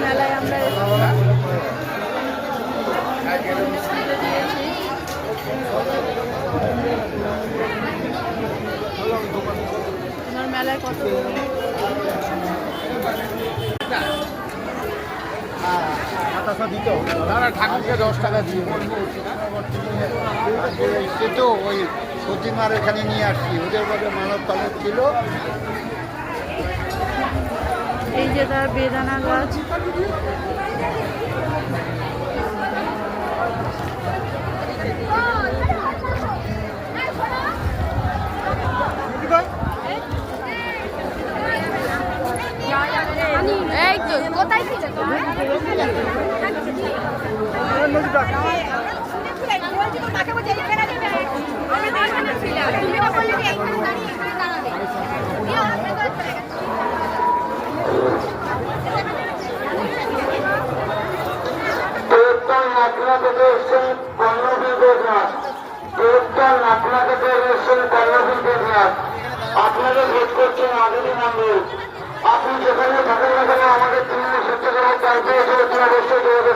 মেলায় আমরা দিয়েছি। তোমার মেলায় কত ঠাকুরকে 10 টাকা দিয়ে সে তো ওই প্রতিমার এখানে নিয়ে আসছি, ওদের বলে মানব টানব ছিল। এই যে তার বেদানা গাছ, এই তো কোথায় ছিল আপনাদের ভোট করছেন আদিনী মন্দির। আপনি যেখানে থাকেন না কেন আমাদের 3 স্বেচ্ছাসেবক ক্যাম্পে এসে অবশ্যই যোগাযোগ